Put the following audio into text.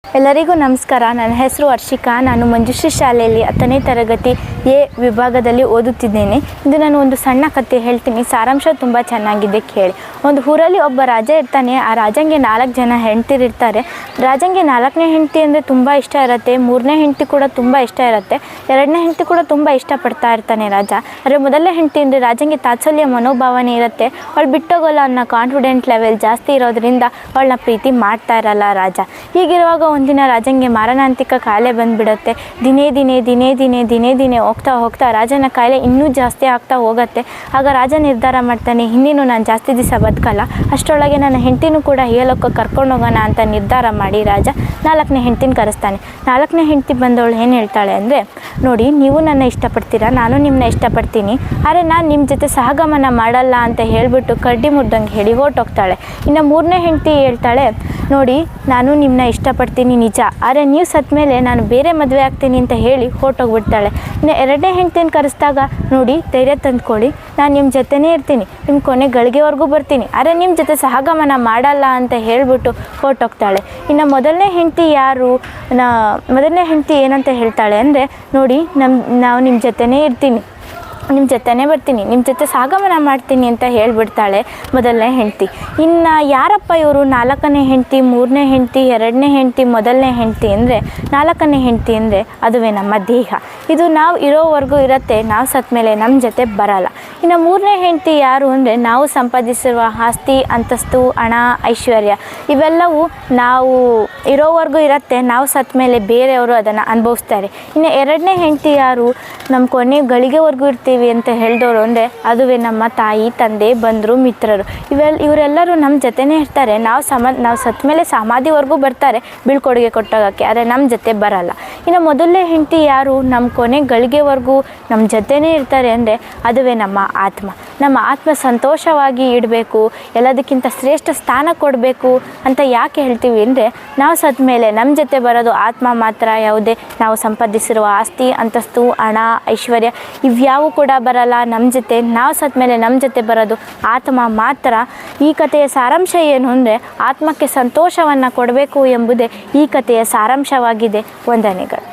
ಎಲ್ಲರಿಗೂ ನಮಸ್ಕಾರ. ನನ್ನ ಹೆಸರು ಹರ್ಷಿಕಾ. ನಾನು ಮಂಜುಶ್ರೀ ಶಾಲೆಯಲ್ಲಿ 10ನೇ ತರಗತಿ ಎ ವಿಭಾಗದಲ್ಲಿ ಓದುತ್ತಿದ್ದೇನೆ. ಇದು ನಾನು ಒಂದು ಸಣ್ಣ ಕಥೆ ಹೇಳ್ತೀನಿ. ಸಾರಾಂಶ ತುಂಬ ಚೆನ್ನಾಗಿದೆ, ಕೇಳಿ. ಒಂದು ಊರಲ್ಲಿ ಒಬ್ಬ ರಾಜ ಇರ್ತಾನೆ. ಆ ರಾಜಂಗೆ 4 ಜನ ಹೆಂಡ್ತಿರಿರ್ತಾರೆ. ರಾಜಂಗೆ 4ನೇ ಹೆಂಡತಿ ಅಂದರೆ ತುಂಬ ಇಷ್ಟ ಇರುತ್ತೆ. 3ನೇ ಹೆಂಡತಿ ಕೂಡ ತುಂಬ ಇಷ್ಟ ಇರುತ್ತೆ. 2ನೇ ಹೆಂಡತಿ ಕೂಡ ತುಂಬ ಇಷ್ಟಪಡ್ತಾ ಇರ್ತಾನೆ ರಾಜ. ಆದರೆ ಮೊದಲನೇ ಹೆಂಡತಿ ಅಂದರೆ ರಾಜಂಗೆ ತಾತ್ಸಲ್ಯ ಮನೋಭಾವನೆ ಇರುತ್ತೆ. ಅವಳು ಬಿಟ್ಟೋಗಲ್ಲ ಅನ್ನೋ ಕಾನ್ಫಿಡೆಂಟ್ ಲೆವೆಲ್ ಜಾಸ್ತಿ ಇರೋದ್ರಿಂದ ಅವಳನ್ನ ಪ್ರೀತಿ ಮಾಡ್ತಾ ಇರಲ್ಲ ರಾಜ. ಹೀಗಿರುವಾಗ ಒಂದಿನ ರಾಜಂಗೆ ಮಾರಣಾಂತಿಕ ಕಾಯಿಲೆ ಬಂದುಬಿಡುತ್ತೆ. ದಿನೇ ಹೋಗ್ತಾ ರಾಜನ ಕಾಯಿಲೆ ಇನ್ನೂ ಜಾಸ್ತಿ ಆಗ್ತಾ ಹೋಗುತ್ತೆ. ಆಗ ರಾಜ ನಿರ್ಧಾರ ಮಾಡ್ತಾನೆ, ಇನ್ನೇನು ನಾನು ಜಾಸ್ತಿ ದಿವಸ ಬದುಕಲ್ಲ, ಅಷ್ಟರೊಳಗೆ ನನ್ನ ಹೆಂಡತಿನೂ ಕೂಡ ಹೇಳೋಕ್ಕೆ ಕರ್ಕೊಂಡು ಹೋಗೋಣ ಅಂತ ನಿರ್ಧಾರ ಮಾಡಿ ರಾಜ 4ನೇ ಹೆಂಡತಿನ ಕರೆಸ್ತಾನೆ. 4ನೇ ಹೆಂಡತಿ ಬಂದವಳು ಏನು ಹೇಳ್ತಾಳೆ ಅಂದರೆ, ನೋಡಿ, ನೀವು ನನ್ನ ಇಷ್ಟಪಡ್ತೀರಾ, ನಾನು ನಿಮ್ಮನ್ನ ಇಷ್ಟಪಡ್ತೀನಿ, ಆದರೆ ನಾನು ನಿಮ್ಮ ಜೊತೆ ಸಹಗಮನ ಮಾಡಲ್ಲ ಅಂತ ಹೇಳಿಬಿಟ್ಟು ಕಡ್ಡಿ ಮುರ್ದಂಗೆ ಹೇಳಿ ಹೊರಟೋಗ್ತಾಳೆ. ಇನ್ನು 3ನೇ ಹೆಂಡತಿ ಹೇಳ್ತಾಳೆ, ನೋಡಿ, ನಾನು ನಿಮ್ಮನ್ನ ಇಷ್ಟಪಡ್ತೀನಿ ನಿಜ, ಆದರೆ ನೀವು ಸತ್ತ ಮೇಲೆ ನಾನು ಬೇರೆ ಮದುವೆ ಆಗ್ತೀನಿ ಅಂತ ಹೇಳಿ ಹೊರಟೋಗ್ಬಿಡ್ತಾಳೆ. ಇನ್ನು 2ನೇ ಹೆಂಡತಿನ ಕರೆಸಿದಾಗ, ನೋಡಿ, ಧೈರ್ಯ ತಂದ್ಕೊಳ್ಳಿ, ನಾನು ನಿಮ್ಮ ಜೊತೆನೇ ಇರ್ತೀನಿ, ನಿಮ್ಮ ಕೊನೆ ಗಳಿಗೆವರೆಗೂ ಬರ್ತೀನಿ, ಆದರೆ ನಿಮ್ಮ ಜೊತೆ ಸಹಗಮನ ಮಾಡಲ್ಲ ಅಂತ ಹೇಳಿಬಿಟ್ಟು ಹೊರಟೋಗ್ತಾಳೆ. ಇನ್ನು ಮೊದಲನೇ ಹೆಂಡತಿ ಮೊದಲನೇ ಹೆಂಡತಿ ಏನಂತ ಹೇಳ್ತಾಳೆ ಅಂದರೆ, ನೋಡಿ, ನಾವು ನಿಮ್ಮ ಜೊತೆನೇ ಇರ್ತೀನಿ, ನಿಮ್ಮ ಜೊತೆನೇ ಬರ್ತೀನಿ, ನಿಮ್ಮ ಜೊತೆ ಸಹಗಮನ ಮಾಡ್ತೀನಿ ಅಂತ ಹೇಳಿಬಿಡ್ತಾಳೆ ಮೊದಲನೇ ಹೆಂಡತಿ. ಇನ್ನು ಯಾರಪ್ಪ ಇವರು 4ನೇ ಹೆಂಡತಿ, 3ನೇ ಹೆಂಡತಿ, 2ನೇ ಹೆಂಡತಿ, ಮೊದಲನೇ ಹೆಂಡತಿ ಅಂದರೆ? 4ನೇ ಹೆಂಡತಿ ಅಂದರೆ ಅದುವೇ ನಮ್ಮ ದೇಹ. ಇದು ನಾವು ಇರೋವರೆಗೂ ಇರುತ್ತೆ, ನಾವು ಸತ್ತ ಮೇಲೆ ನಮ್ಮ ಜೊತೆ ಬರಲ್ಲ. ಇನ್ನು 3ನೇ ಹೆಂಡತಿ ಯಾರು ಅಂದರೆ, ನಾವು ಸಂಪಾದಿಸಿರುವ ಆಸ್ತಿ, ಅಂತಸ್ತು, ಹಣ, ಐಶ್ವರ್ಯ ಇವೆಲ್ಲವೂ ನಾವು ಇರೋವರೆಗೂ ಇರುತ್ತೆ, ನಾವು ಸತ್ತ ಮೇಲೆ ಬೇರೆಯವರು ಅದನ್ನು ಅನುಭವಿಸ್ತಾರೆ. ಇನ್ನು 2ನೇ ಹೆಂಡತಿ ಯಾರು? ನಮ್ಮ ಕೊನೆ ಗಳಿಗೆವರೆಗೂ ಇರ್ತೀವಿ ಅಂತ ಹೇಳಿದವರು ಅಂದರೆ ಅದುವೇ ನಮ್ಮ ತಾಯಿ, ತಂದೆ, ಬಂಧುರು, ಮಿತ್ರರು. ಇವರೆಲ್ಲರೂ ನಮ್ಮ ಜೊತೆನೇ ಇರ್ತಾರೆ. ನಾವು ಸತ್ತ ಮೇಲೆ ಸಮಾಧಿವರೆಗೂ ಬರ್ತಾರೆ ಬೀಳ್ಕೊಡುಗೆ ಕೊಟ್ಟೋಗೋಕ್ಕೆ, ಆದರೆ ನಮ್ಮ ಜೊತೆ ಬರಲ್ಲ. ಇನ್ನು ಮೊದಲನೇ ಹೆಂಡತಿ ಯಾರು? ನಮ್ಮ ಕೊನೆ ಗಳಿಗೆವರೆಗೂ ನಮ್ಮ ಜೊತೆನೇ ಇರ್ತಾರೆ ಅಂದರೆ ಅದುವೇ ನಮ್ಮ ಆತ್ಮ. ನಮ್ಮ ಆತ್ಮ ಸಂತೋಷವಾಗಿ ಇಡಬೇಕು, ಎಲ್ಲದಕ್ಕಿಂತ ಶ್ರೇಷ್ಠ ಸ್ಥಾನ ಕೊಡಬೇಕು ಅಂತ ಯಾಕೆ ಹೇಳ್ತೀವಿ ಅಂದರೆ, ನಾವು ಸತ್ತ ಮೇಲೆ ನಮ್ಮ ಜೊತೆ ಬರೋದು ಆತ್ಮ ಮಾತ್ರ. ಯಾವುದೇ ನಾವು ಸಂಪಾದಿಸಿರುವ ಆಸ್ತಿ, ಅಂತಸ್ತು, ಹಣ, ಐಶ್ವರ್ಯ ಇವ್ಯಾವು ಕೂಡ ಬರಲ್ಲ ನಮ್ಮ ಜೊತೆ. ನಾವು ಸತ್ತ ಮೇಲೆ ನಮ್ಮ ಜೊತೆ ಬರೋದು ಆತ್ಮ ಮಾತ್ರ. ಈ ಕಥೆಯ ಸಾರಾಂಶ ಏನು ಅಂದರೆ, ಆತ್ಮಕ್ಕೆ ಸಂತೋಷವನ್ನು ಕೊಡಬೇಕು ಎಂಬುದೇ ಈ ಕಥೆಯ ಸಾರಾಂಶವಾಗಿದೆ. ವಂದನೆಗಳು.